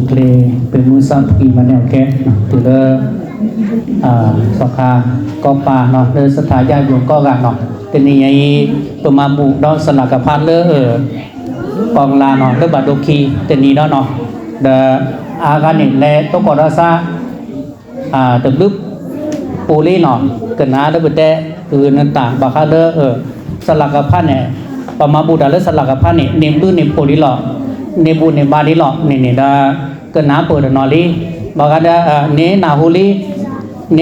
เพลเป็นมือซับกีมาแนวแกะถือสคาก็ปาเนาะเด้อสถาญาติโยมก็กันเนาะเป็นนี่ไอ้ตัวมาบุดอกสลักพัดกองลาเนาะเด้อบาดโดคีเป็นนี่เนาะเด้ออาการนี่แลตกอดาซาตึบลึกปูลีเนาะกันนาเด้อบ่แต่คือนั่นต่างบาคาเด้อสลักพัดเนี่ยปมาบุดาเลสลักพัดนี่เนมดูเนมปูลีหรอเนบูเนบาลีหรอนี่ดากันนาเปิดนอลีบากาดาเนนาฮูลีเน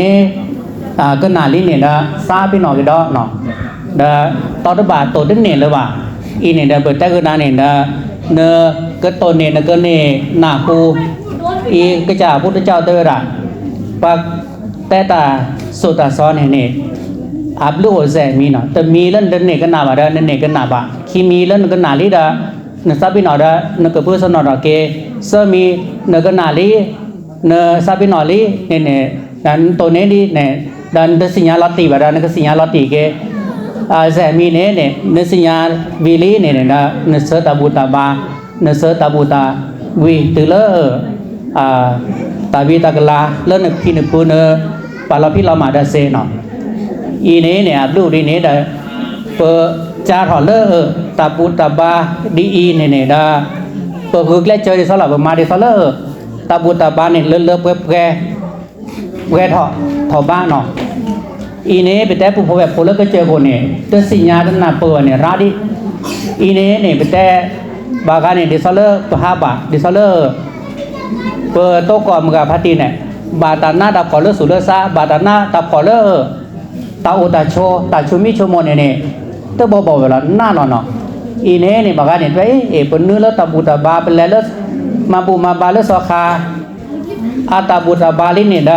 กันนาลีเนี่ยดาซาพี่น้องก็เนาะดาตอดบาโตดเนี่ยเลยว่าอีเนี่ยดาเปิดแต่กันนาเนี่ยดาเนก็โตเนี่ยก็เนี่ยนาคูอีก็จะพุทธเจ้าเตระปักแต่ตาสุตาซ้อนเนี่ยอับลูโอเซมีเนาะแต่มีเล่นเดินเนี่ยก็นาบาดาเนี่ยก็นาบะคีมีเล่นก็นาลีดานซาบินอดานกะพุสนอดาเกซะมีนกะนาลีนซาบินอลีเนี่ยดันโตเนลีเนี่ยดันเดสิญญาลอติบาดานกะสิญญาลอติเกแซมีเนี่ยนสิญญาวิลีเนี่ยนเสตาบุตาบานเสตาบุตาวิตึเลตาบิตากลาเลนพินปุนปาลาพิลามาดาเซเนาะอีเนี่ยอับดุลีเนี่ยเปจาถอเลตาปุตาบาดีอีเนี่ยดาเปฮึกและเจอดิซอลาบมาดิซอลตาปุตาบาเนี่ยเลเปแกถอบ้านเนาะอีเนี่ยไปแต่ผู้พแบบโพลก็เจอคนเนี่ยเตสิญญาดนาเปเนี่ยราดิอีเนี่ยไปแต่บากาเนี่ยดิซอลปหาบะดิซอลเปโตกอมกับพัติเนี่ยบาตานาตาขอเลสุเลซาบาตานาตาขอเลตาโอตาโชตาชุมิโชโมเนี่ยตบ่บ่เวลาหน้าเนาะอีเนี่ยบากาเนี่ยไปเปนเนื้อแล้วตาบุตาบาเป็นแล้วมาบุมาบาเลสอคาอาตาบุตาบาลิเนี่ยดา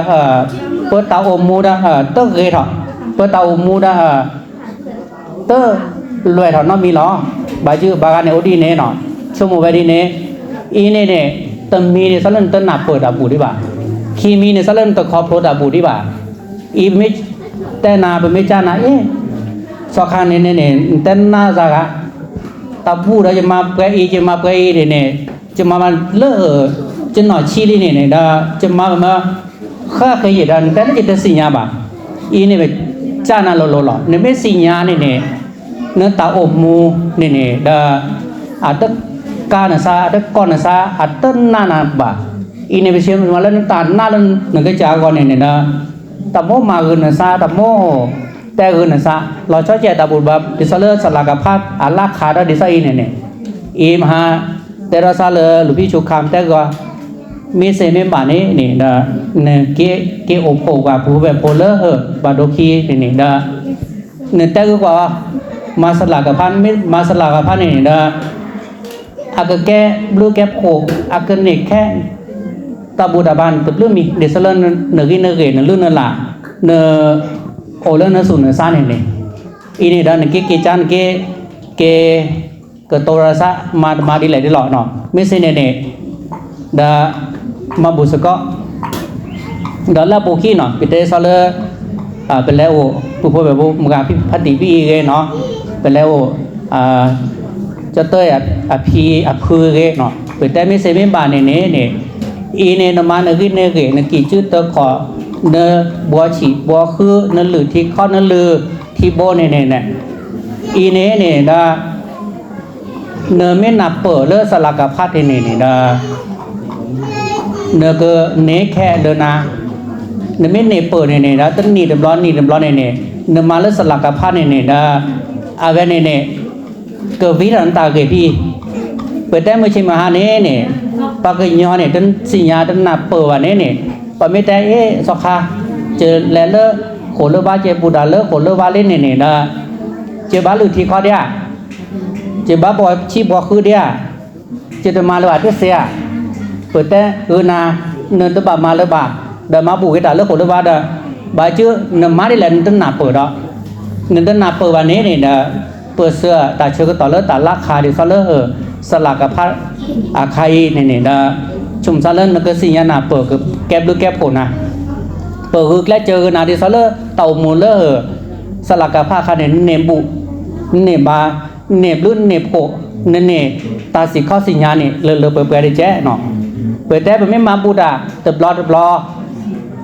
เปตาโอมูดาเตเกถอเปตาโอมูดาเตรวยถอเนาะมีหรอบาจื้อบากาเนี่ยโอดีเนี่ยเนาะชั่วโมงไปดีเนี่ยอีเนี่ยตมีเนี่ยสลันตนาเปิดอาบูดิบาคีมีเนี่ยสลันตขอโพดอาบูดิบาอีมิแต่นาเป็นไม่จ้านะสอคาเนี่ยแต่นาซากะตาพูดจะมาเปอีจะมาเปอีเนี่ยจะมาเลจะหน่อยชี้เนี่ยดาจะมาข้าเคยดันแต่นั่นจะสิญญาบะอีเนี่ยเป็นจ้านาโลเนี่ยไม่สิญญาเนี่ยเนื้อตาอมมูเนี่ยดาอาตกานะซาอาตกอนนะซาอาตนาบะอีเนี่ยเป็นเชื่อมาแล้วตาหน้าแล้วนึกจาก่อนเนี่ยดาตาโมมาเงินนะซาตาโมแต่เงินนะซะเราชอบเจตาบุญบาดิซาเลสลากะพัดอัลลาคาดาดิซาอีเนี่ยอีมหาแต่เราซาเลหรือพี่ชุกคำแต่ก็มีเซเมบานี่นี่ดาเนี่ยเกโอโปกว่าผู้แบบโพเลบาโดคีนี่ดาเนี่ยแต่ก็ว่ามาสลากะพันมาสลากะพันนี่ดาอากแกบลูแกโคอากเนแค่ตาบูดาบานตึบลืมมีเดซเลนเนกิเนเกเนลื่นนั่นล่ะเนโอเลนสุนซาเนี่ยอีนี่ดานเกจานเกกโตราซะมาดิไหลดิหลอเนาะไม่ใช่เนี่ยดามาบุษก็ดอลลาร์โบกี้เนาะปิเตซอลเป็นแล้วผู้พแบบมกาพิพัติพี่เกเนาะเป็นแล้วจะเตยพีคือเกเนาะเป็นแต่ไม่ใช่ไม่บานเนี่ยอีเนี่ยนมาเนกิเนเกเนกิชื่อตะขอเนบัวฉีบัวคือเนหรือที่ข้อเนลือที่โบเนี่ยอีเนี่ยดาเนไม่นับเปิดเลสลากพัดเนี่ยดาเนก็เนแค่เดนาเนไม่เนเปิดเนี่ยดาต้นนี่เดือดร้อนเนี่ยเนมาเลสลากพัดเนี่ยดาอาเวเนี่ยเกิดวิรันตาเกพี่เปิดได้เมื่อใช่มาหาเนี่ยปากยอเนี่ยต้นสิญญาต้นนับเปิดวันเนี่ยปะไม่แต่สอคาเจอแลเลอโขเลบาเจบูดาเลอโขเลบาเล่นเนี่ยนะเจบาหรือที่ข้อเดียเจบาบอยชีบอคือเดียเจตมาเลบาเตเสียเปิดแต่นาเนินตบามาเลบาเดมาบุกดาเลอโขเลบาเดบาชื่อเนมาได้แลนต้นหนาเปิดอ่ะเนินต้นหนาเปิดวันนี้เนี่ยเปิดเสื้อตาเชือกต่อเลอตาลักคาดิซอเลอสลากพัดอาคายเนี่ยชุมซาเลนนก็สิญญานาเปิดกับแก็บหรือแก็บผลนะเปิดคือและเจอนาดิซอเลอเต่ามูเลอสลากผ้าคาเนเนบุเนบาเนบรุ่นเนโปเนตาสิเข้าสิญญาเนี่ยเลอเปิดได้แจ้เนาะ เปิดได้ไม่มาบูดาตบลอ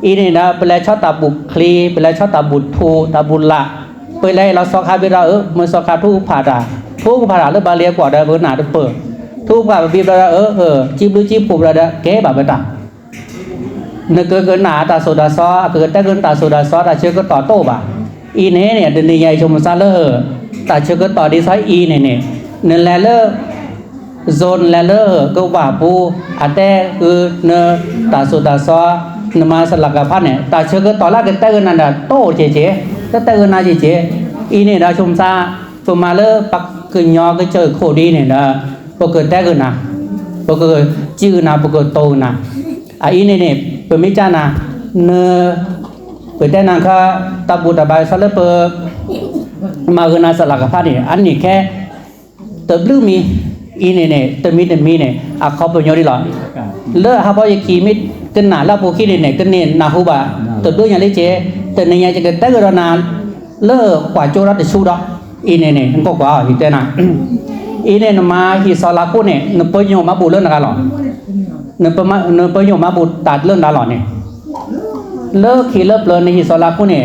อีนี่นะเป็นไรชอบตาบุกคลีเป็นไรชอบตาบุตรทูตาบุญละเป็นไรเราสอคาเวลามันสอคาทุกผ่าดาทุกผ่าดาเรื่องบาเลียกว่าได้เบอร์หนาเปิดทุกผ่าบีบเราจีบดูจีบผูกเราได้แก่แบบนั้นเนื้อเกินหนาตาโซดาซอเกินแต่เกินตาโซดาซอตาเชื่อก็ต่อโต้บ่าอีเนี่ยเดินใหญ่ชมซาเลอร์ตาเชื่อก็ต่อดีไซน์อีเนี่ยนั่นแหละเลอโซนแลเลอร์ก็ว่าปูอาแต่คือเนื้อตาโซดาซอนมาสลักกับพันเนี่ยตาเชื่อก็ต่อละกันแต่เกินนั่นโต้เจ๊แต่เกินน่าเจ๊อีเนี่ยเราชมซาตัวมาเลอปักคือยอก็เจอโคดีเนี่ยนะปกติแต่เกินนะปกติจื้อนะปกติโตนะอีเนี่ยเป็นไม่จ้านะเนื้อเปิดได้นางค่ะตาบุตรบายซาเลเปอร์มาเกินน่าสลักกับพันเนี่ยอันนี้แค่เติบลื้อมีอีเนี่ยเติมมีเนี่ยเขาเป็นยอดดีหรอเลิกเขาบอกอย่างขี้มิดกันหนาแล้วพวกขี้เนี่ยกันเนี่ยนาหูบ่าเติบลื้ออย่างนี้เจ๊แต่ในยังจะเกิดแต่ก็นานเลิกกว่าโจรัสจะสู้ดอกอีเนี่ยมันก็กว่าอีเต้น่ะอีเนี่ยมาฮิซาลาคุเนี่ยนึกไปโยมาบุเรื่องอะไรหรอนึกไปโยมาบุตัดเรื่องอะไรหรอเนี่ยเลิกขี้เลิกเลยในฮิซาลาคุเนี่ย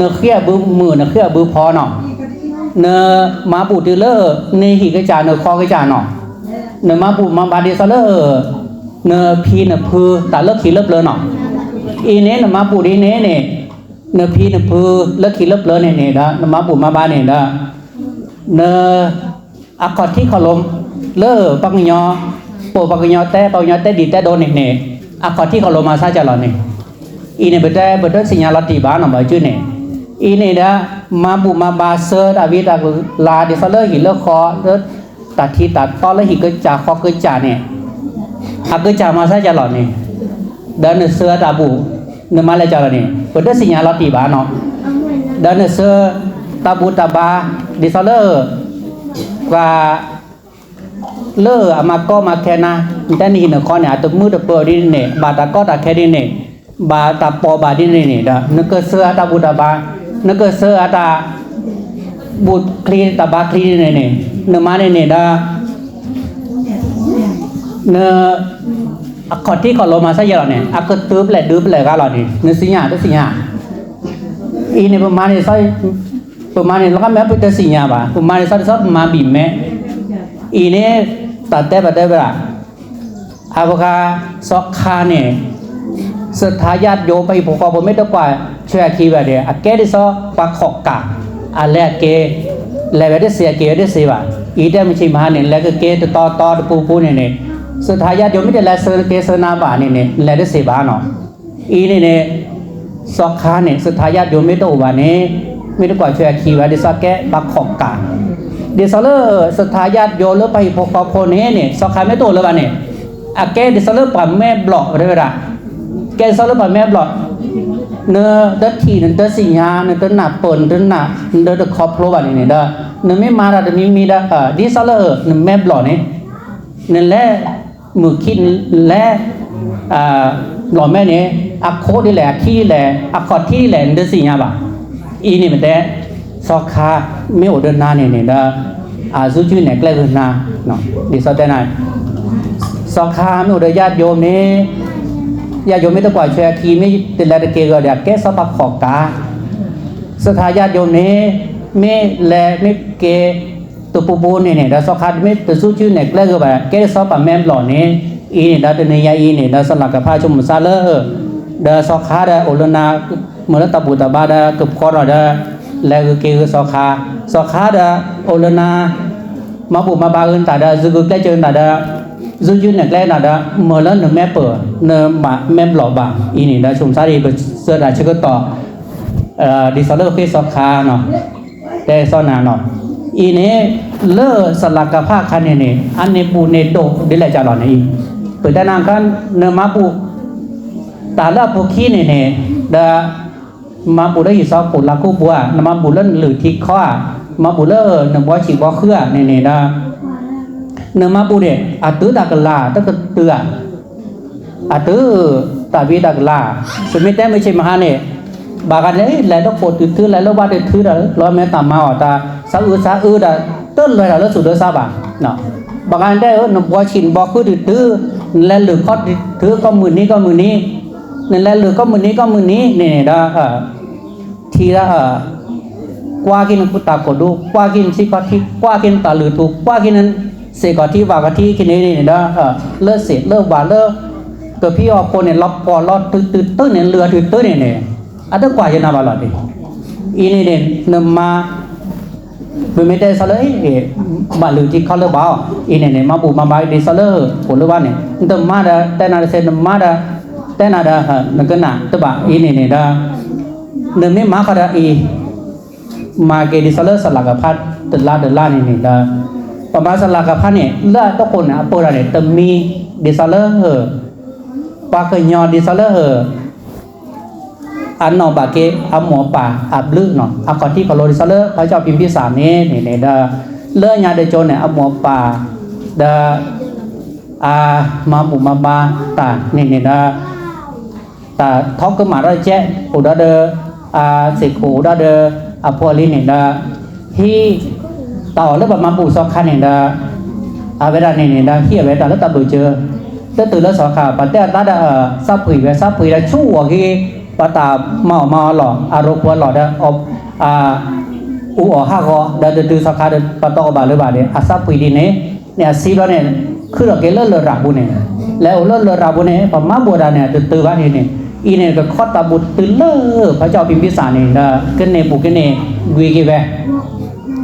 นึกเขี้ยบื้อมือนึกเขี้ยบื้อพอเนาะเนื้อมาปูดีเลอร์ในหิกระจาเนื้อคอกระจาเนาะเนื้อมาปูมาบาดีซาเลอร์เนื้อพีเนื้อพือแต่เลิกขี้เลิกเลยเนาะอีเนื้อมาปูดีเนื้อพีเนื้อพือเลิกขี้เลิกเลยเนี่ยเด้อเนื้อมาปูมาบาเนี่ยเด้อเนื้ออากาศที่เขาลมเลอปักยอปูปักยอแต่ดีแต่โดนเนี่ยอากาศที่เขาลมมาซาจะหรอเนี่ยอีเนี่ยเบดสิญญาลติบ้านเนาะมาชื่อเนี่ยอีนี่นะมาบุมาบาเซอร์ดาวิดาลาดิฟเลอร์หิเลอร์คอเลิศตัดทีตัดตอนแล้วหิกจ่าคอกจ่าเนี่ยหักจ่ามาซะจะหล่อนี่เดินเสือดาบุเนื้อมาเลยจะหล่อนี่เปิดได้สิญญาลติบ้านเนาะเดินเสือตาบุตาบาดิฟเลอร์ว่าเลออามาก็มาแค่นะแต่นี่เนื้อคอเนี่ยตัวมือตัวเปิดดินเนี่ยบาตาก็ตาแค่ดินเนี่ยบาตาปอบาดินเนี่ยเด้อนึกเสือตาบุตาบานักเสือตาบุตรคลีตาบาคลีเนี่ยเนื้อมาเนี่ยด้าเนื้อขอที่ขอลงมาซะเยอะเนี่ยอักตืบแหละดื้อแหละก็หล่อนี่เนื้อสิญญาตัวสิญญาอีเนี่ยประมาณนี้ซะประมาณนี้แล้วก็แม้เป็นตัวสิญญาบ่ะประมาณนี้ซะมาบีบแม่อีเนี่ยตัดแต่บัดได้เวลาอาบกาซอกคาเนี่ยสุดท้ายญาติโยมไปผูกคอผมไม่ได้กว่าช่วยคีแบบเดียร์แกได้ซอปากขอกกะอะไรเกแล้วได้เสียเกได้เสียบ่อีเดไม่ใช่มาเนี่ยแล้วก็เกต่อปูเนี่ยสุดท้ายญาติโยมไม่ได้แล้วเสือเกเสือนาบ่าเนี่ยแล้วได้เสียบ้านเนาะอีเนี่ยซอกขาเนี่ยสุดท้ายญาติโยมไม่ได้บ่าเนี่ยไม่ได้กว่าช่วยคีแบบได้ซอแกปากขอกกะเดี๋ยวซอเลอร์สุดท้ายญาติโยมแล้วไปผูกคอคนนี้เนี่ยซอกขาไม่โตเลยบ่าเนี่ยแกเดี๋ยวซอเลอร์ปั๊มแม่บล็อกได้เวลาแกซอลแบบแม่บล็อกเนื้อเด็ดทีเนื้อสิญญาเนื้อหนาเปิลเนื้อหนาเนื้อคอพโลแบบนี้เด้อเนื้อไม่มาแต่มีได้ดิซอลเนื้อแม่บล็อกนี่เนื้อแร่มือคิดแร่หล่อแม่เนี่ยอักโคดีแหละที่แหละอักขอที่แหละเนื้อสิญญาบ่ะอีนี่มันแต่ซอกคาไม่อดเดินหน้าเนี่ยเด้อซูจูเนี่ยใกล้เดินหน้าเนาะดิซอลแต่ไหนซอกคาไม่อดเดินญาติโยมนี่ญาติโยมไม่ต้องกว่าช่วยคีไม่ติดแลตะเกียก็เดี๋ยวแก้สปักขอกกาสถาญาติโยมนี้ไม่แลไม่เกตัวปูเนี่ยเราสกัดไม่ตัวสู้ชื่อเนี่ยแล้วก็แบบแก้สปักแม่หล่อนี้อีเนี่ยเราตัวเนี่ยอีเนี่ยเราสลักกับผ้าชมซาเลอร์เราสกัดโอลนาเมื่อตะบูตะบาดกับคอร์ดแล้วก็เกสกัดโอลนามาบุมาบาอื่นแต่เราจะก็เจอแต่dù như này là đã mở lớn được mép bờ nơ mà mép lọ bạc ý này đã chúng ta đi sơ đã chưa có tỏ đi sau đó khi sau khá nó để sau nào nó ý này lỡ sạt lạc cả phá khăn này anh này bù này đổ để lại trả lọ này bởi tại nàng kan nơ má bù ta là bù khí này đã má bù đấy sau bù là cô bùa má bù lên lử thịt kho má bù lỡ nơ bó chỉ bó khưa này đãเนื้อมาปูเดอาตื้อดักลาตั้งแต่เตืออาตื้อตาวีดักลาเป็นไม่ได้ไม่ใช่มหาเนี่ยบางกันเลยแล้วต้องโปรดตื้อแล้วบ้านเดือดตื้อแล้วร้อยเมตรตามมาอ๋อตาสะอื้อได้ต้นเลยแล้วสุดเลยซาบะเนาะบางกันได้หนุ่มบัวชินบอกคือตื้อ และหรือก็ถือก็มือนี้ก็มือนี้นั่นแหละหรือก็มือนี้ก็มือนี้เนี่ยได้ทีละกว่ากินกุตาโกดูกว่ากินสิกที่กว่ากินตาหรือถูกกว่ากินนั้นเสกที่ว่ากที่กินนี่ได้เลิกเสร็จเลิกว่าเลิกตัวพี่ออกคนเนี่ยล็อกปอล็อกตื้อเนี่ยเรือตื้อเนี่ยอันนั้นกว่าจะนำมาหลอดดิอีนี่เนี่ยนำมาไม่ได้สเลยมาหรือที่เขาเลิกบ่าวอีเนี่ยมาบุมาบ่ายดิสเลยผลหรือว่าเนี่ยแต่มาได้แต่นาเซนมาได้แต่นาได้นักหนาตัวบ่าอีเนี่ยได้เดิมนี่มาเขาได้อีมาเกดิสเลอร์สลักกับพัดเดล่านี่ได้ประมาณสลักกับพัดเนี่ยเลือดทุกคนเนี่ยปวดอะไรแต่มีดิสเลอร์ปากยอดิสเลอร์อันนอบาเกอัมหมอป่าอับลึกเนาะอักขที่พโลดิสเลอร์พระเจ้าพิมพิสารนี่ได้เลือดยาเดโจเนี่ยอัมหมอป่าได้มาบุมาบาตานี่ได้แต่ท้องก็มาได้แจ๊อุดาเดสิขูอุดาเดพอลินเนี่ยที่ต่อแล้วแบบมาปูสองคันเนี่ยเวลาเนี่ยที่เวลาแล้วตัดดูเจอแล้วตื่นแล้วสองขาปัตเตอร์ตัดซับผุยแล้วชั่วที่ปตามาหล่ออารมณ์หล่อได้อูอ๋อห้าก็ได้ตื่นสองขาได้ปตอบาหรือบาเนี่ยซับผุยดีเนี่ยซีบแล้วเนี่ยคือเราเกลือเลราบุเนี่ยแล้วเลราบุเนี่ยพอมาบัวดาเนี่ยตื่นบ้านเนี่ยอีเนี่ยก็ข้อตาบุตรตื่นเล่อพระเจ้าพิมพิสารเนี่ยกันเนี่ยปุกกันเนี่ยกุยกี่แบบ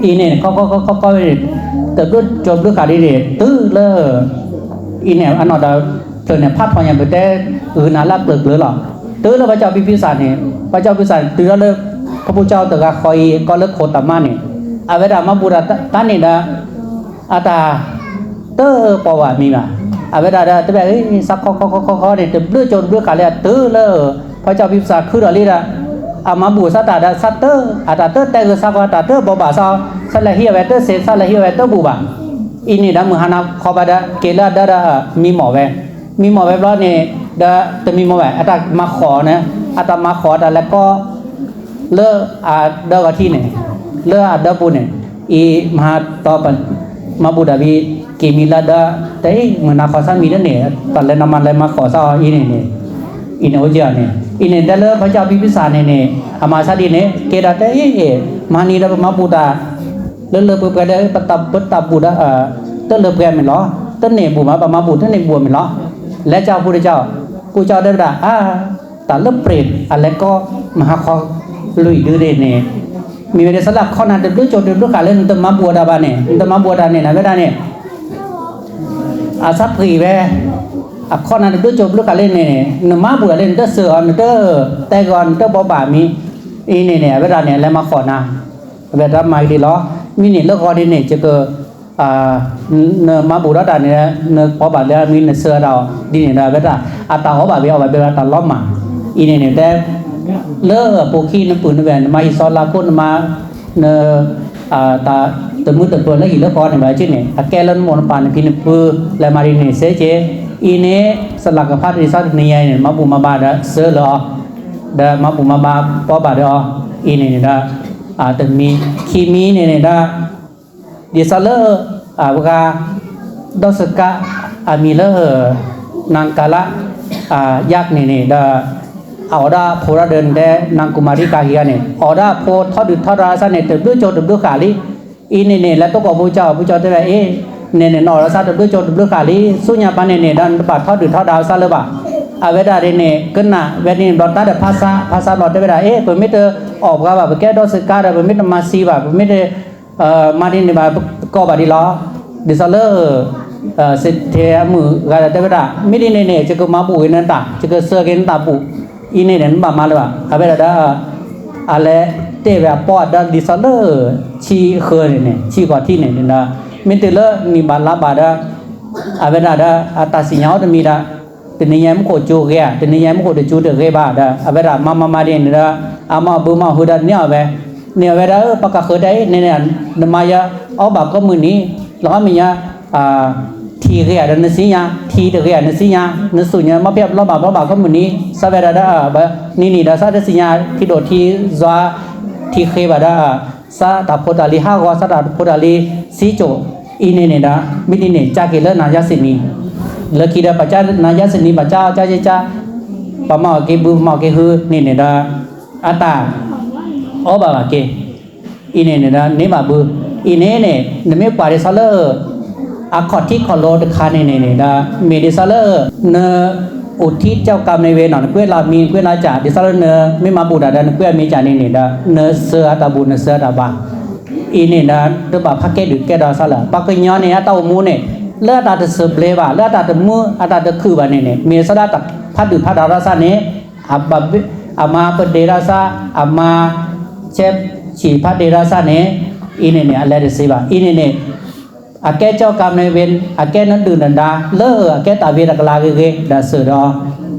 อีเนี่ยเขาแต่ก็จบด้วยการดีเด็ดตื้อเล่ออีเนี่ยอันนั้นเราเจอเนี่ยพัดพอยังไปแต่น่ารักเปลือกหรอตื้อแล้วพระเจ้าพิมพิสารเนี่ยพระเจ้าพิมพิสารตื้อแล้วพระพุทธเจ้าแต่ก็คอยก็เลิกโคตรมาเนี่ยอาเวลามาบูรณะตั้งเนี่ยนะอาตาตื้อปวดมีมาเวลาได้แต่แบบสักข้อเนี่ยจะเลือดจนเลือดขาดเลยตื้อเลยพระเจ้าพิมพิสารคืออะไรล่ะมาบูสัตตาได้สัตเตอร์อาตาเตอร์แต่ก็สักว่าตาเตอร์บ่บ่าซาสัลละเฮียเวเตอร์เซสัลละเฮียเวเตอร์บูบ่าอินี่นะมือหานาขอบดาเกล้าได้มีหมอเวเพราะเนี่ยได้จะมีหมอเวอาตามาขอนะอาตามาขอแต่แล้วก็เลิกเดากที่เนี่ยเลิกเดาปูเนี่ยอีมหาต่อไปมาบูดาบีเกมิลาดาแต่เหมือนนักขอสันมีนั่นเนี่ยตอนแรกน้ำมันเลยมาขอซาอีเนี่ยอินโอเจียเนี่ยอินเนี่ยได้เลยพระเจ้าพิมพิสารเนี่ยอามาซาดีเนี่ยเกดาแต่มานีเรามาบูดาเลิกไปได้ปตับบูดาต้นเลิกแกไม่ล้อต้นเนี่ยบูมาบูต้นเนี่ยบัวไม่ล้อและเจ้าพุทธเจ้ากูเจ้าได้ด่าแต่เลิกเปรตอะไรก็มหาคอลุยดื้อเด่นเนี่ยมีเวลาสลับข้อนั้นเดือดโจดเดือดขาเล่นต้นมาบัวดาบานเนี่ยต้นมาบัวดาเนี่ยนะไม่ได้เนี่ยซับผีแวข้อนั้นด้วยจบลูกการเล่นเนี่ยนมาบัวเล่นเตอร์เสือเตอร์แต่ก่อนเตอร์บ่บ่ามีอีเนี่ยเวลาเนี่ยแล้วมาขอนะเวลามาดีล้อมีเนี่ยเลิกคอดีเนี่ยจะเกิดเนมาบัวดาเนี่ยเนบ่บ่าแล้วมีเนี่ยเสือเราดีเนี่ยเวลาตาหัวบ่าเวลาเวลาตาล้อมมาอีเนี่ยแต่เลิกโปกี้น้ำปืนน้ำแหวนมาอิสลาคนมาเนตาตัวมือตัวแล้วอีเลิกคอเนี่ยมาชื่อเนี่ยแกลันมอนปานพินปือแล้วมาดีเนี่ยเสเจอีเนี่ยสลักกับพัดริสัตเนี่ยเนี่ยมาบุมาบาดเสือหรอเดมาบุมาบาปอบาดอีเนี่ยได้แต่มีคีมีเนี่ยได้ดิสัลเลอร์ว่าดอสกะมีเลอร์นางกาละยักษ์เนี่ยได้เอาได้โพระเดินได้นางกุมารีกาเฮียเนี่ยเอาได้โพทอดทอดราซาเนี่ยเติมด้วยโจทย์ด้วยขาลีอีเนี่ยแล้วต้องบอกพระเจ้าได้แบบเนี่ยนอราซาด้วยโจทย์ด้วยขาลีสุญญาปานเนี่ยดันปัดทอดทอดดาวซาเลยบ่เวลาเนี่ยกันนะเวลาเนี่ยเราตัดภาษาเราได้เวลาเปิดไม่เจอออกก็แบบแก้ดอสกาเปิดไม่มาซีแบบไม่ได้มาดินเนี่ยแบบก็แบบดีล้อดิสัลเลอร์เสถียมือก็ได้เวลาไม่ได้เนี่ยจะก็มาบุยนั่นตาจะก็เสือกินตาบุอีเนี่ยเนี่ยมาเลยบ่เวลาได้อะไรเตะแบบปอดได้ดิสัลเลอร์ชีเคยเนี่ยชีกว่าที่เนี่ยนะไม่เจอเลยนี่บาลาบาได้เวลาได้ตาสีเหงาจะมีได้แต่ในยังไม่โคจูเกียแต่ในยังไม่โคจะจูเดือดเกบ้าได้เวลามาเรียนได้มาบุมาหัวได้เนี่ยเวลาปากกาเคยได้เนี่ยนมายาเอาแบบก็มือนี้แล้วมีเนี่ยทีเกียดันสิญาทีเดือดเกียดันสิญานั่นสุญญามาเพียบเราแบบก็มือนี้สเวลาได้แบบนี่ได้ซาดันสิญาที่โดดที่จวาที่เคยแบบได้ซาตาโพดาลีห้าก็ซาตาโพดาลีสีโจอีเนี่ยได้ไม่ดีเนี่ยจากเกลือนาญาสินี le kira baca naya seni baca caca pama ke bu ma ke hu ni ne da ata oba ba ke ini ne da ne ma bu ini ne ne me pare sala a khot thi kholo de kha ne da me de sala ne อุทิศเจ้ากรรมในเวรหนอนเพื่อเรามีเพื่อเราจ่าดิสลเนไม่มาบูดาดันเพื่อมีจ่านี่นี่ดาเนเสือตาบูเนเสือตาบาอีนี่ดาตบะพักเกดึกแกดาซะละปักญอเนี่ยตามูเนี่ยเลือดตาตะเสบเลบาเลือดตาตะมูอะตาตะคือบาเนี่ยเมสดาตะพัดดึพัดดาราซะเนี่ยอับบะอามาปเดราซาอามาเชฟฉีพัดเดราซะเนี่ยอีนี่เนี่ยอะไรเดซิบาอีนี่เนี่ยอาแกเจ้ากรรมในเวรอาแกนั้นดื้อนันดาเลออาแกตาเวรกลาเกดาเสือดอ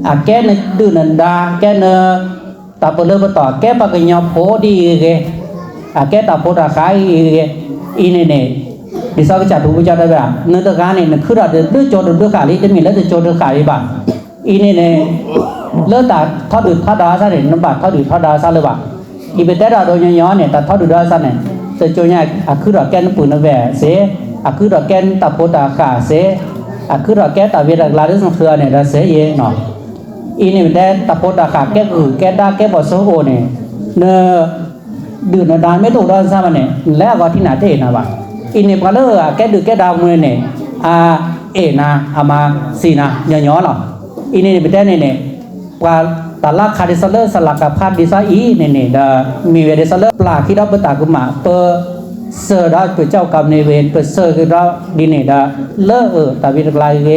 อาแกนั้นดื้อนันดาแกเนตาเปเลอต่อแกปากญอโพดีเกอาแกตาโพตาคายเกอีนี่เนี่ยดิซากจัดดูจัดได้บ่เนตะกาเนี่ยคือระดื้อโจดดื้อขาลีจะมีแล้วจะโจดขาลีบ่อีนี่เนี่ยเลอตาทอดดื้อทอดดาซะเนี่ยนำบาทอดดื้อทอดดาซะเลยบ่อีเบตดาโดยย้อนเนี่ยตาทอดดื้อดาซะเนี่ยจะโจญะคือระแกนปืนแหวเสคือระแกนตาโพตาขาเสคือระแกตาเวรกลาดิสเครือเนี่ยดาเสเยเนาะอีนี่แต่ตาโพตาขาแกแกดาแกบ่โซโอเนี่ยเนดื้อดาไม่ตกดาซะมันเนี่ยแล้วก็ที่หน้าเตนะบ่อีนี่ปะเลอแกดื้อแกดามื้อเนี่ยเอนาอามาซีนาย้อนๆเนาะอีนี่เป็นแต่เนี่ยว่าตาลาคาดิสเลอร์สลักกับพาดิซาอีเนี่ยดามีเวดิสเลอร์ปลาคิดเอาปตากุมาเปเสือดาเปเจ้ากรรมในเวรเปเสือคือดาดิเนี่ยดาเลอตาวิกลายเก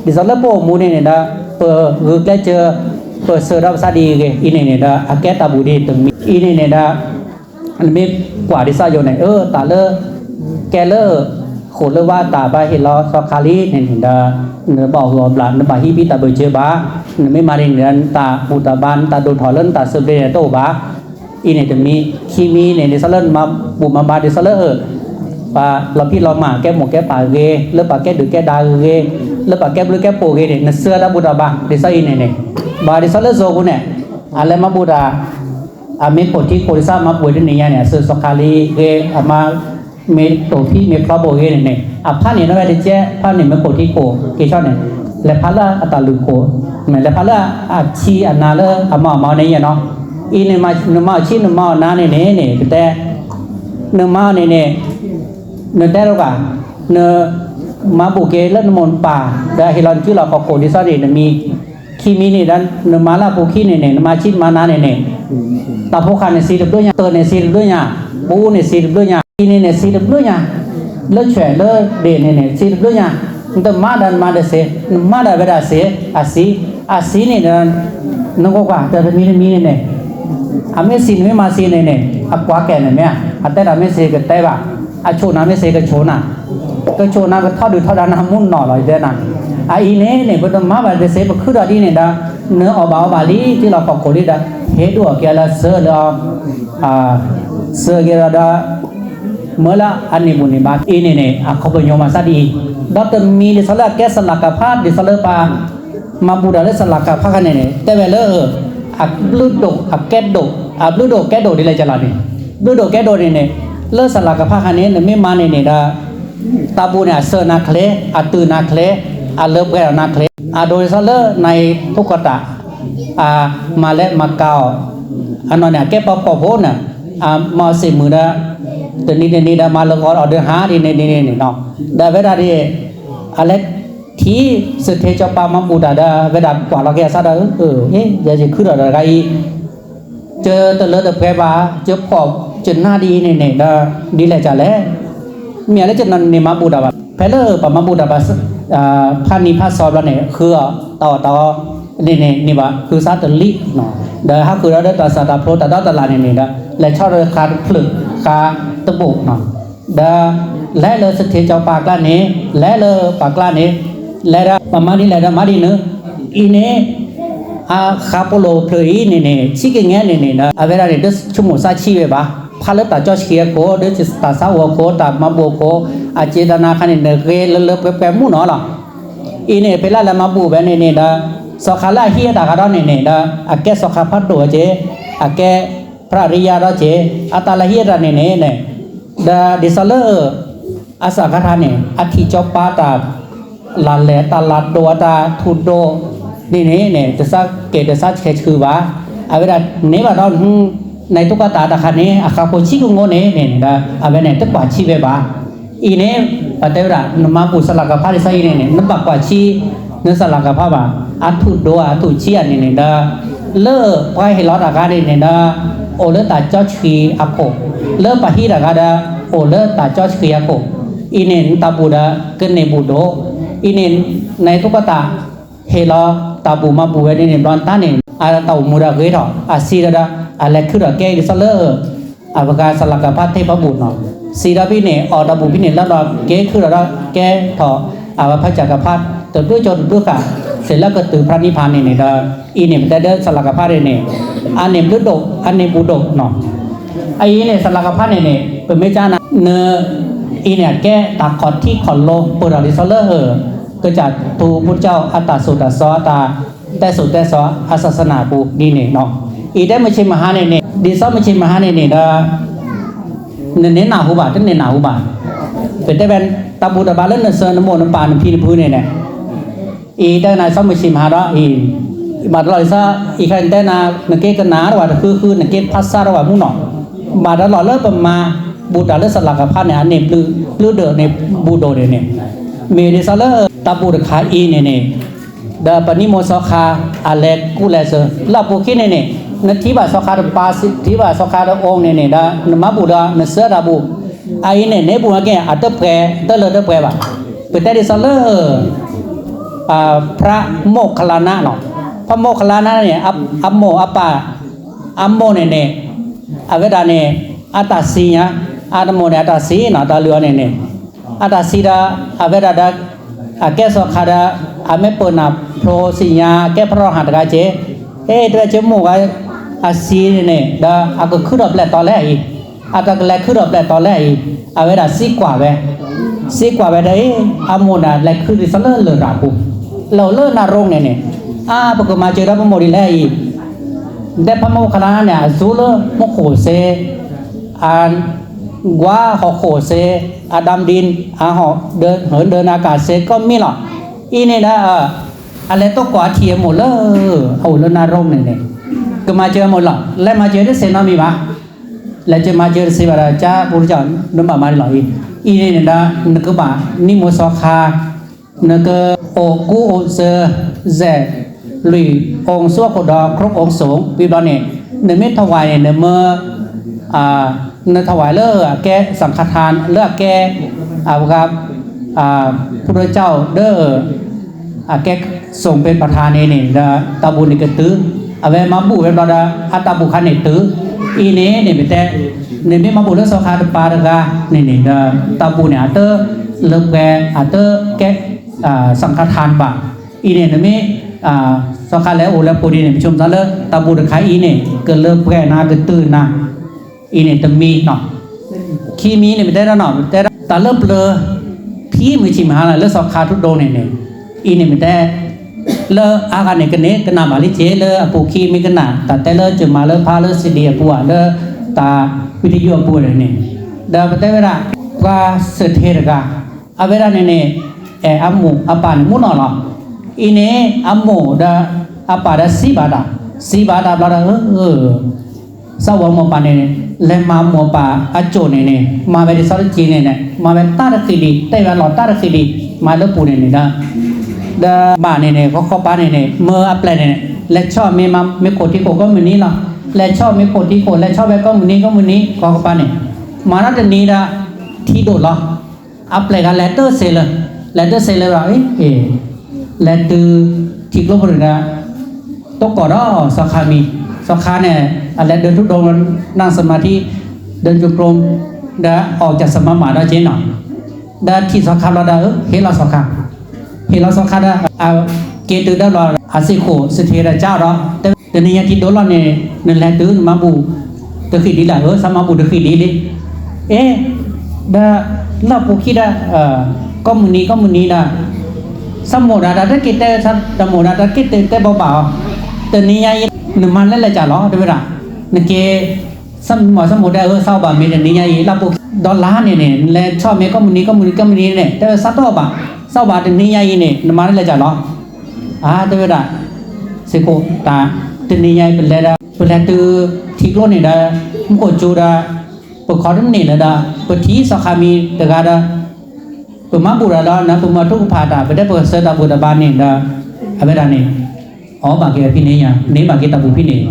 ดิสเลอร์โปมูเนี่ยดาเปคือแกเจอเปเสือดาซาดีเกอีเนี่ยดาอาแกตาบูดีตึงมีอีเนี่ยดาอันมีกว่าดิซาอยู่เนี่ยตาเลอแกเลอโคเลว่าตาบาเฮลอซอคาลีเนี่ยดาเนบ่หัวบลาเนบ่ฮีบิตาเบเจบาเนไม่มาเรียนตาอุตบานตาโดนถอเลนตาเซเบโตบาอีเนี่ยจะมีคีมีเนี่ยดิสเลนมาบุมาบาดิสเลปาเราพี่เรามาแก้หมกแก้ปาเกเลปาแก้ดึกแก้ดาเกเลปาแก้บลึกแก้โปเกเนี่ยเสือดาบุดาบาดิซาอีเนี่ยบาดิสเลโซกุเนี่ยอะไรมาบุดาอาเมโปที่โคดิซามาป่วยเนี่ยเสือสคาลีเกอามาเมโตพี่เมคลาโบเกเนี่ยผ้าเนี่ยนั่นแหละเจ้ผ้าเนี่ยเมโปที่โคเกชอนเนี่ยและผ้าละอัตาลุโคเหมือนและผ้าละอาชีอานาเลอามาเนี่ยเนาะอีเนี่ยมาชีนมานาเนี่ยแต่เนมาเนี่ยเนแต่เราก็เนมาบุเกเลนมนป่าได้เฮลันที่เราก็โคดิซาเนี่ยมีคีมีเนี่ยดันเนมาลาบุคีเนี่ยมาชีมานาเนี่ยตาพวกเขาเนี่ยสีด้วยเนี่ยเตอเนี่ยสีด้วยเนี่ยปูเนี่ยสีด้วยเนี่ยอีเนี่ยสีด้วยเนี่ยเลิกแฉเลิกเดเนี่ยสีด้วยเนี่ยแต่มาดันมาเดเสมาดันเวลาเสอาศีเนี่ยดันนึกว่าแต่มีเนี่ยอาเมซินไม่มาซีเนี่ยอักว่าแกเนี่ยแต่อาเมซินก็แต่ว่าอาโชนาเมซินก็โชนาก็โชนาก็ทอดดูทอดนามุนหน่อเลยเด้น่ะอีเนี่ยก็ต้องมาแบบเสพคือดีเนี่ยดาเนื้ออบาลีที่เราขอดีดาเฮดัวแกละเสือละเสือแกละดาเมื่อละอันนี้บุญนี่บาอีเนี่ยเขาเป็นโยมาซาดีดอกมีดิสละแกสลักกับพาดิสละปามาบูดาเลสลักกับพากันเนี่ยแต่เวลาอับลูดกอับแกดกอับลูดกแกดกดิเลยจะลานี่ลูดกแกดกนี่เลสลักกับพากันเนี่ยไม่มาเนี่ยดาตาบูเนี่ยเซนาเคลอัตือนาเคลอัลเลบแกนาเคลโดยซะเลในทุกตะมาเลมาเกาอันนั้นเนี่ยแกปอโพน่ะมาสิมือดาตัวนี้ดามาลงออเดอร์หานี่เนาะดาเวลาที่อะไรที่สุดเทจปามาบูดาดาเวลากว่าเราแกซะดาอย่าจะขึ้นอะไรเจอตะเลตะแพบาเจอปอบจนหน้าดีเนี่ยดาดีแหละจ้ะแหละเมียแล้วจะนั่นนี่มาบูดาบาแพเลปามาบูดาบาพานิพาซอแล้วเนี่ยคือต่อนี่ว่าคือซาตลิเนาะเด้อฮะคือเราได้ตัวซาตาโพตาตลาเนี่ยดาและชอบราคาผลึกคาตะบุเนาะดาและเลยสถิตเจ้าปากล้านี้และเลยปากล้านี้และประมาณนี้แหละมาดีเนอะอีเนี่ยคาโปโลเพลย์เนี่ยชิคกี้เงี้ยเนี่ยนะเวลาเนี่ยชั่วโมงซาชีเวบะพาเลตาจอเชียโคเดจิตาซาวโคตามาโบโคอาเจตนาคันเนี่ยเกลเลเปมูเนาะล่ะอีเนี่ยเป็นละมาบูแบบเนี่ยนะสขาลาเฮียตากระดอนเนี่ยนะอาแกสขาพัดตัวเจอาแกพระริยาเราเจอาตาลาเฮียระเนี่ยดาดิสเลอร์อาสาคาทานเนี่ยอาทิจอปาตา ลาแลตาลาโดตาทุโดนี่เนี่ยจะสักเกตจะสักเคคือว่าเอาเวลาเนี่ยว่าเราในตุ๊กตาตะคันนี้อาคาโคชิกุโงเนี่ยนะเอาเวลาเนี่ยตะกว่าชีเวบาอีเนี่ยปัตเตอร์นมาปุสลากะพาริไซเนี่ยนับกว่าชีนสลากะพาบาอัตุโดอัตุชีอันนี่นะเลอไปให้ลอดอากาศเนี่ยนะโอเลตาจอชีอะโคเลอปะฮีดากาดาโอเลตาจอชีอะโคอีเนี่ยตาบูดาเกเนบูโดอีเนี่ยในตุ๊กตาเฮลอตาบูมาบูเวเนี่ยบอนตาเนี่ยอาตามูดาเกยทออาซีดาอะไรคือดอกแก้สเลออาวกาสลักกะพัทเทพบุตรเนาะซีดาพี่เนี่ยออตาบูพี่เนี่ยแล้วดอกแก้คือดอกแก้ทออาวพระจักรพรรดิตัวด้วยจนด้วยกะเสร็จแล้วก็ตื่นพระนิพพานเนี่ยดาอีเนี่ยมันได้สลักกะพัทเนี่ยอันเนี่ยบุโดอันเนี่ยบุโดเนาะไอ้เนี่ยสลักกะพัทเนี่ยเป็นไม่จ้านะเนอีเนี่ยแก้ตาขอดที่ขอนโลปุราริสเลอก็จะตูพุทธเจ้าอัตตาสุตตะซอตาแต่สุดแต่ซออาศาสนาปูดีเนี่ยเนาะอีได้ไม่ใช่มหาเนี่ยดีซอไม่ใช่มหาเนี่ยดาเน้นหนาหูบาทเน้นหนาหูบาทเป็นแต่เป็นตาบูตาบาเล่นเสือนโมนปานพีนพื้นเนี่ยอีได้นายซอไม่ใช่มหาดาอีบาดลอยซะอีคันแต่นาหนังเกกันหนาว่าคือหนังเกพัสซาว่ามุ่งหนอบาดลอยเลิกประมาบูตาเลสลักกับพันเนี่ยอันนี้ปลื้อเดอในบูโดเนี่ยเมดิซาเลตาบูตขาอีเนี่ยดาปนิโมสคาอาเลกูเลเซลาปูคิเนี่ยนทิบาสคาดปาสิทิบาสคาดองเนี่ยดานมาบูดานเสดาบูไอเนี่ยเนบูแกอัตเปตเลเดเปบะเปเตดิซาเลพระโมคคัลลานะเนาะพระโมคคัลลานะเนี่ยอัปโมอัปปาอัมโมเนี่ยอเวดาเนี่ยอัตตาสีญะอาตโมเนี่ยอัตตาสีเนาะตาเลือเนี่ยอัตตาสีดาอเวดาดาแกสคาดาอเมปนาโพรสิญาแกพระหัตถกาเจด้วยเจมูกอาซีเนี่ยดาอากคือดอกแลตอนแรกอีอาตะแลคือดอกแลตอนแรกอีอเวดาซีกว่าเวได้อโมนาแลคือดิสเลเลราปูเราเลนารงเนี่ยปกมาเจอรับโมดิแลอีได้พระโมคคัลลานะเนี่ยซูเลโมโขเซอันกว่าหอโขเซอาดัมดินอาหอเดินอากาศเซก็มีหรอกอีนี่นะอะไรต้องกว่าเทียมหมดเลยเอาแล้วนารมเนี่ยก็มาเจอหมดหรอกและมาเจอได้เซนามีปะและจะมาเจอเสบาราจ้าปุริจานนบามาหรอกอีนี่นะนึกบ่านิโมสคานึกโอกูโอเซเซลุยองค์สวกดอครบองค์สงปีบอเนี่ยในเมถวายเนี่ยเมื่อในถวายเลิกแกสังฆทานเลิกแกครับพระเจ้าเด้อแกส่งเป็นประธานนี่ตาบุญนี่ก็ตื้อเอาไว้มาบุเป็นเราอัตบุคันนี่ตื้ออีนี่เป็นแต่นี่ไม่มาบุเรื่องสคาตปาดกานี่ตาบุญเนี่ยอัตเลิกแกอัตแกสังฆทานบะอีนี่ไม่สคาแล้วโอแล้วปูดีเนี่ยชมซะเลยตาบุญขายอีนี่ก็เลิกแกนาก็ตื้อนะอีเนี่ยตมีเนาะคีมีเนี่ยไม่ได้แล้วเนาะแต่ตาเลิกเลยพี่มือชิมหาเลยสคาทุกโดเนี่ยอีเนี่ยไม่ได้เลออาการเนี่ยกันเนี่ยกันนาบาลิเจเลอปูคีมีกันนาแต่เลอจะมาเลอพาเลอสิเดียปัวเลอตาวิทยุปัวเนี่ยดาวแต่เวลาว่าเสถียรกาอเวลาเนี่ยอัมมูอัปปานมุนอลอีเนี่ยอัมมูดาอัปปาดาสีบาดาบลาดาสาวมอปาเนี่ยเลมาโมปาอโจเนี่ยมาเวดิสารจีเนี่ยมาเวตาร์คิดีแต่เวลาตาร์คิดีมาเลปูเนี่ยดาบ้านเนี่ยเขาปาเนี่ยเมื่ออัปเลเนี่ยและชอบไม่โคที่โคก็มือนี้เนาะและชอบไม่โคที่โคและชอบแบบก็มือนี้เขาปาเนี่ยมานัดนี้ดาที่โดดหรออัปเลกันเลตเตอร์เซลล์ว่าเลตเตอร์ที่กลบเลยนะต้องกอดสคามีสคาเนี่ยอะไรเดินทุกดงนั่งสมาธิเดินจงกรมได้ออกจากสมาธิได้เจนหน่อยได้ที่สคาเราได้เฮลาสคาได้เกตุได้เราอาศิโคสเทระเจ้าเราแต่ในยามที่โดนเราเนี่ยนั่นแหละตื่นมาบูตะขีดีละสมาบูตะขีดีดิได้เราปูคิดได้ก็มุนีได้สมุดาได้กิเตสัตสมุดาได้กิเตแต่เบาๆแต่นี่ยังหนึ่งมันเล่นอะไรจ้ะหรอเดี๋ยวเวลานึกเกสมุดได้เศร้าบ่มีแต่นี่ยังเราปูดอลลาร์เนี่ยและชอบเมก็มุนีเนี่ยแต่สัตว์ตัวบ่ sau ba tên ni nhai này nó mà lại chả lo tôi biết đã sẽ có ta tên ni nhai bên lẽ từ thịt luôn này đã một chỗ đã bậc khó đến này là đã bậc thí sao khai mi từ ga đã bậc má bù đã đó nó bậc má trung phá đã bên đây bậc sơ đã bù đã ban này đã bên đây này bà kia pin này nhá nếu bà kia ta bù pin này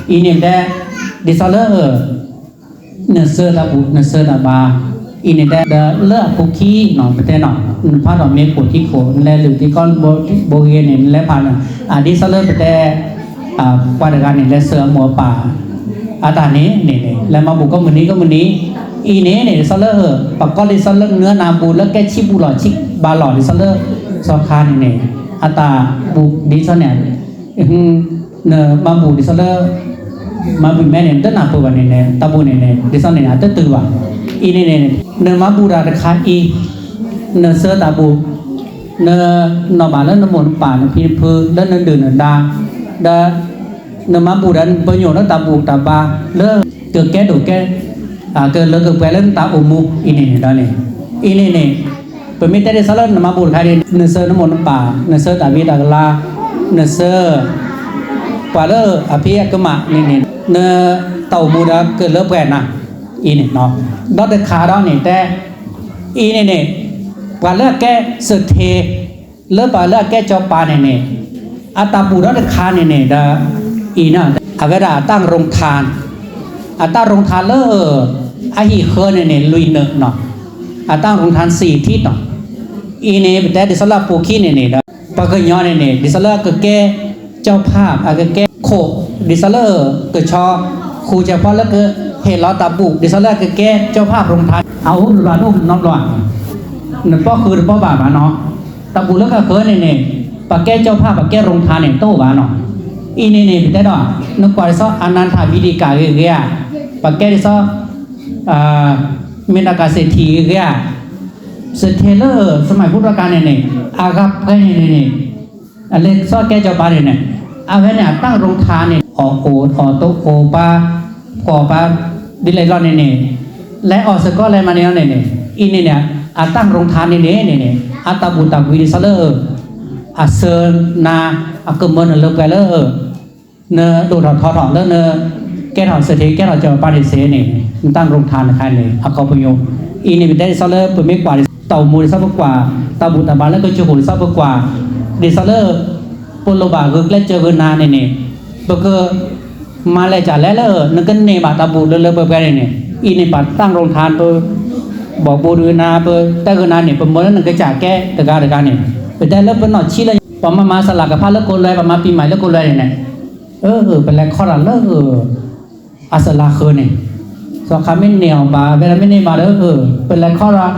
ý niệm đây đi sau lỡ nợ sơ đã ba ý niệm đây lỡ phụ khí nó bên đây nó phá đòn mấy phụ khí khổ lẽ lử thì con bố kia này lẽ phá là đi sau lỡ bên đây qua được cái này lẽ sơ mùaป่าta này là mà bù có mình ní ý này sau lỡ bà con đi sau lỡ nữa nào bù lỡ cái chi bù lọ chi ba lọ đi sau lỡ sau khan này ta bù đi sau này nè mà bù đi sau lỡ mà bù mẹ này tất nào bù vào này ta bù này đi sau này tất từ vào ý này nè mà bù ra được khá ý nè sơ ta bù nè nó bảo nó muốnป่าnó phi phư đất nó đường nó đa nè mà bù đến bao nhiêu nó ta bù ta ba lỡ từ cái đồ cái cái lỡ cái lên ta ôm mu ý này đó này ý này bởi vì tại sao nó mà bù khai đi nè sơ nó muốnป่าnè sơ ta biết là la nè sơ và lỡ phía cái mạng này nè tàu mua đã cái lớp vẹn à ý này nó đó được khá đó này te ý này và lỡ cái sự thế lớp và lỡ cái cho bà này ta bù đó được khá này đã ý nào cái đã tăng rong thàn tăng rong thàn lỡ hi khơi này lùi nợ nó tăng rong thàn xì thít nó ý này bị té để sau là phụ khí này đó và cái nhỏ này để sau là cáiเจ้าภาพcái cái khổ đi sau là cái cho khuเฉพาะแล้วก็เห็นเราตาบุกดิฉันแล้วก็แก้เจ้าภาพโรงทานเอาหลานน้องหลานนั่นป้อคือป้อบาปเนาะตาบุกแล้วก็เคยเนี่ยปะแก้เจ้าภาพปะแก้โรงทานเนี่ยโตบ้าเนาะอีเนี่ยเป็นได้ดอกนึกว่าดิฉันอนันทวิธีการเกี่ยปะแก้ดิฉันเมตากาเศรษฐีเกี่ยเศรษฐีเลอสมัยพุทธกาลเนี่ยอากับแค่เนี่ยอะไรซ้อแก้เจ้าบ้านเนี่ยเอาไว้เนี่ยตั้งโรงทานเนี่ยออกโอโตโอปาก่อปาดิเลยรอนเนี่ยและออกสก็อะไรมาเนี่ยอีเนี่ยตั้งโรงทานเนี่ยตาบุตาวิดิสเลอร์เซอร์นากึมเมนเลิกไปเลอเนดูถอดแล้วเนแกถอดเสถียแกถอดจะปาดิเสเนี่ยตั้งโรงทานใครเนี่ยเขาพยมอีเนี่ยเป็นได้ดิสเลอร์เป็นไม่กว่าเต่ามูดิซับกว่าตาบุตาบาแล้วก็จูบุดิซับกว่าดิสเลอร์ปนโลบาคือเล่นเจอกันนานเนี่ยเพราะก็มาเลยจ่าแล้วนึกกันเนี่ยบาตาบูเลิกไปกันเนี่ยอีเนี่ยปัดตั้งโรงทานไปบอกบูดูนาไปแต่กันนานเนี่ยเป็นโมนั่นนึกจ่าแก้ตะการเนี่ยไปได้แล้วเป็นหน่อชี้เลยพอมาสลักกับผ้าแล้วโกนเลยพอมาปีใหม่แล้วโกนเลยเนี่ยเป็นแรงข้อละอาสลาคือเนี่ยสองคำไม่เหนียวบาเวลาไม่เหนียวบาแล้วเป็นแรงข้อละ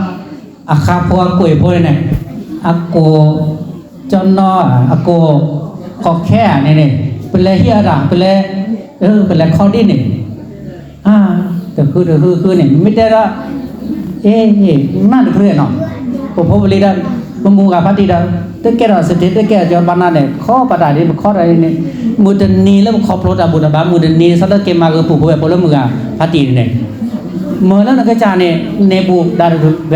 อาคาพัวกุยพัวเนี่ยอาโกจอนนออาโกขอแค่เนี่ยเป็นไรเฮียด่าเป็นไรเป็นไรข้อดิ้นเนี่ยแต่คือเนี่ยไม่ได้ละน่าจะเพื่อนเนาะผมพบเลยด้านมุงกับพัฒน์ด้านแต่แกเราเสด็จแต่แกจะบรรณาเนี่ยข้อประดาเนี่ยข้ออะไรเนี่ยมูดนีแล้วข้อโปรดาบุตรบ้ามูดนีสัตว์เกมาคือผู้ผู้แบบพลเมืองพัฒน์เนี่ยเมื่อแล้วนักจาเนี่ยเนบูดารุเว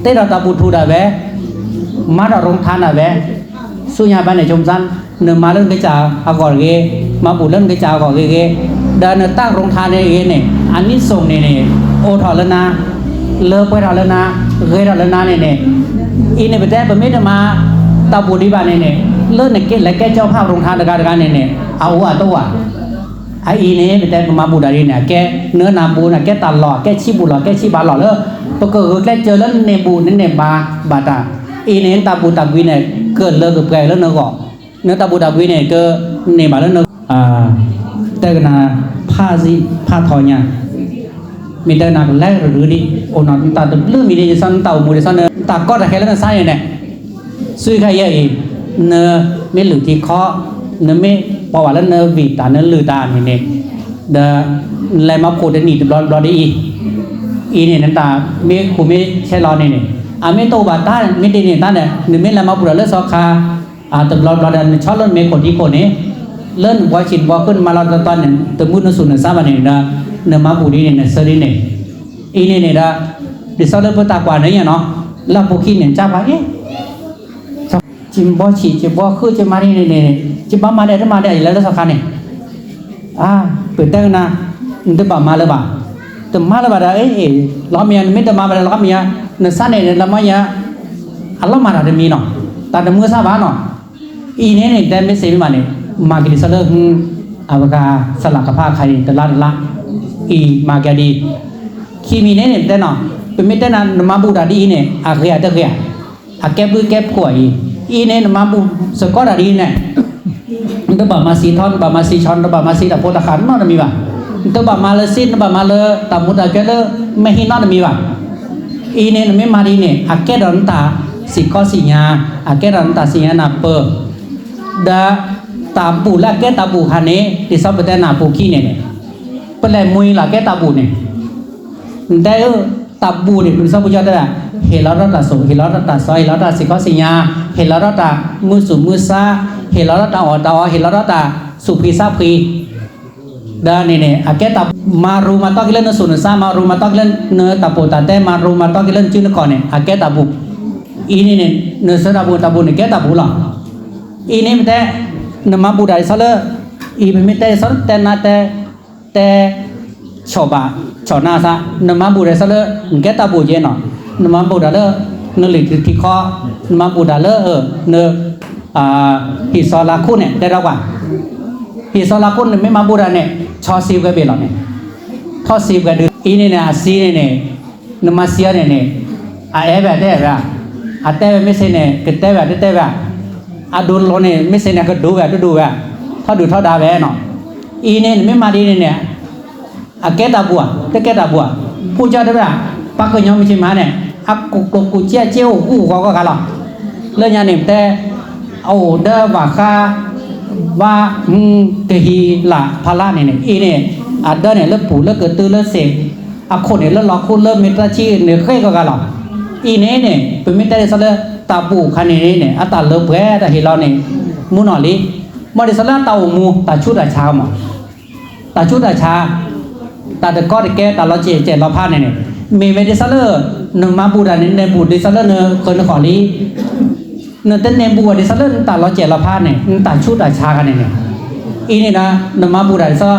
เตระตาบุตรดาเวมาดารงทานาเวสุญญาบันเนี่ยจมซันเนื้อมาเรื่องกระจาอากอดเกมาบุเรื่องกระจาก่อเกเดินตั้งโรงทานเนี่ยอันนี้ส่งเนี่ยโอทอลนาเลิกไปทอลนาเกยทอลนาเนี่ยอีเนี่ยเป็นแต่ประเมินมาตาบุดีบานเนี่ยเลิกเนี่ยเกและแกเจ้าภาพโรงทานตะการเนี่ยเอาตัวอีเนี่ยเป็นแต่มาบุดารีเนี่ยแกเนื้อนาบูเนี่ยแกตัดหล่อแกชีบุหล่อแกชีบาหล่อเลิกปรากฏแกเจอแล้วเนบูนี่เนี่ยบาตาอีเนี่ยตาบุตาวีเนี่ยเกิดเลิกกับแกแล้วเนื้อก่อเนื้อตาบุตาวีเนี่ยก็เนี่ยบาแล้วเนื้อแต่ก็น่าผ้าทอเนี่ยมีแต่นักแลหรือดิโอนตาเรื่องมีดิสันเต่ามูดิสันเนตาก็แต่แค่แล้วนั่นใช่เนี่ยซื้อใครเยอะอีเนื้อไม่หรือที่เคาะเนื้อไม่พอว่าแล้วเนื้อวีตาเนื้อลือตาเนี่ยเดออะไรมาโคตรหนีรอได้อีเนี่ยนั่นตาไม่คูไม่ใช่รอเนี่ยไม่โตบาตาไม่ดีเนี่ยตาเนี่ยเนื้อไม่อะไรมาปวดเลือดซอกคาแต่รอได้ชอบเล่นไม่คนที่คนนี้เล่นว่าชินว่าขึ้นมาเราตอนเนี่ยตัวมุดนสุนทรสาบันเนี่ยนะเนื้อมาบุรีเนี่ยเสรีเนี่ยอีเนี่ยนะดิฉันเริ่มพูดตากว่าเนี่ยเนาะแล้วพวกขี้เนี่ยจ้าว่า จิมบ่ฉีจิบ่คือจะมานี่จิบ่มาได้มาได้แล้วสักคันนี่เปิดแต่นะนบ่มาแล้วบ่แต่มาแล้วบ่ได้ลอเมียไม่ได้มาแล้วลอเมียนซะนี่ละมายะอัลลอฮ์มาได้มีเนาะตาดมือซะบาเนาะอีนี่ได้ไม่เสมานี่มากิสะเลอาวกาสลักกะพาใครตะละอีมาแกดีคีมีเนี่ยแต่เนาะเป็นไม่แต่นะมาบูดาดีเนี่ยอาเกียตะเกียอาแกบือแกบข่อยอีเนี่ยมาบูสกอดาดีเนี่ยตบมาซีทอนบมาซีชอนบมาซีตะโพตะขันเนาะมีบ่ตบมาเลซินบมาเลตะมุตะเจเลไม่หินเนาะมีบ่อีเนี่ยไม่มาดีเนี่ยอาแกดันตาสิกอสิญาอาแกดันตาสิญานาเปดาตาปูละแกตาปูคันนี้ที่ซับแต่นาปูขี้เนี่ยเปนแลมุยละแกตาปูเนี่ยได้ตาปูเนี่ยเป็นซับปุจจาได้เฮลารัตาโสเฮลารัตาซอยเฮลารัตาสิกอสิญาเฮลารัตามุสุมุสาเฮลารัตาออตาเฮลารัตาสุพีซาพีดาเนี่ยอาแกตามารูมาตอกิเลนสุนซามารูมาตอกิเลนเนตาปูตาเตมารูมาตอกิเลนจินก่อนเนี่ยอาแกตาปูอีนี่เนี่ยเนสตาปูเนี่ยแกตาปูหรออีนี่มันแต่นมาบูดาซะเลอีเป็นไม่แต่ซะแต่นาแต่ชอบะชอนาซะนมาบูดาซะเลแกตาบูเจเนาะนมาบูดาเลนลิที่ข้อนมาบูดาเลเนฮิซอลาคุเนี่ยได้รับว่าฮิซอลาคุเนี่ยไม่มาบูดาเนี่ยชอซีบก็เบลเนี่ยทอซีบก็ดืออีเนี่ยอาซีเนี่ยนมาเสียเนี่ยอาเอแบบได้แบบอาแต่ไม่ใช่เนี่ยก็แต่แบบได้แบบดูโลเนี่ยไม่ใช่เนี่ยก็ดูแบบดูแบบถ้าดูเท่าดาแบบเนาะอีเนี่ยไม่มาดีเนี่ยแกตาบัวแต่แกตาบัวผู้เจ้าได้แบบปักก็ยังไม่ใช่มาเนี่ยกูเจ้ากูก็กันหรอกเรื่องเนี่ยแต่เอาเดว่าค่าว่าเตหีละพละเนี่ยอีเนี่ยเดเนี่ยเลิกปู่เลิกเกิดตื้อเลิกเสกคนเนี่ยเลิกล็อกคุณเลิกมิตรชีเนี่ยเคยก็กันหรอกอีเนี่ยเป็นมิตรได้ซะเลยตาปูคันนี้เนี่ยตาเลิกแพ้แต่เห็นเราเนี่ยมูนอลิมอดิสลาตามูตาชุดอาชาหมอตาชุดอาชาตาเด็กก็ได้แก่ตาเราเจเราพลาดเนี่ยมีเวดิสเลอร์หนึ่งมาบูดาเนี่ยในบูดิสเลอร์เนี่ยคนขอลีเนี่ยแต่ในบูดิสเลอร์ตาเราเจเราพลาดเนี่ยตาชุดอาชากันเนี่ยอีนี่นะหนึ่งมาบูดาซะ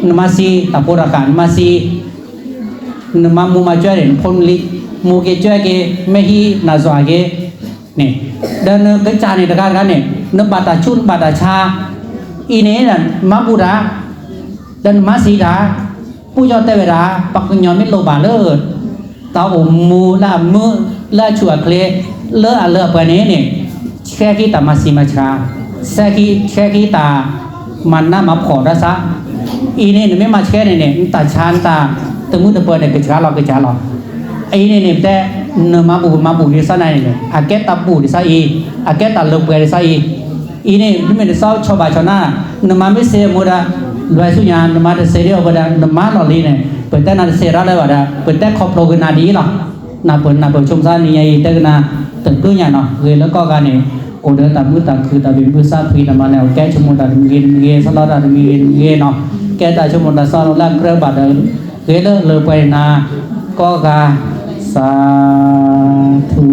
หนึ่งมาซีตาปูราการมาซีหนึ่งมามูมาช่วยเนี่ยพนลิมูเกช่วยเกไม่ฮีนาจวาเกเนี่ยเดินกระจายในตะการกันเนี่ยนบาตาชุนบาตาชาอีเนี่ยนั่นมาบูดาเดินมาสีดาผู้ยอดเตวดาปักยอมิโลบาเลอตาอมมูละมือละชัวเคลเลอเลอปะเนี่ยเนี่ยแค่กีตามาสีมาชาแค่กีตามันน่ามาขอดาซะอีเนี่ยไม่มาแค่เนี่ยตาชานตาตะมุตะเปิดเนี่ยกระชาเราไอ้เนี่ยแต่เนมาบูดิซะนั่นเนี่ยอาแกตาบูดิซะอาแกตาลบเปดิซะอีเนี่ยไม่ได้ซ้อชอบาชนะเนมาไม่เสียมุดาลอยสุญญาเนมาเสียเดียวบดาเนมาหล่อลีเนี่ยเปิดแต่นาเสียอะไรบดาเปิดแต่ขอบโลกันนาดีหรอนาเปิดชมซานี่ไอ้แต่กันนาตึกกู้เนี่ยเนาะเลยแล้วก็กันเนี่ยโอเดอร์ตามือตาคือตาบินมือซาพีนามาแล้วแกชมุดาเงสลอดาเงเนาะแกตาชมุดาซาโลลากระบาดเลยไปนาก็กาสาธุ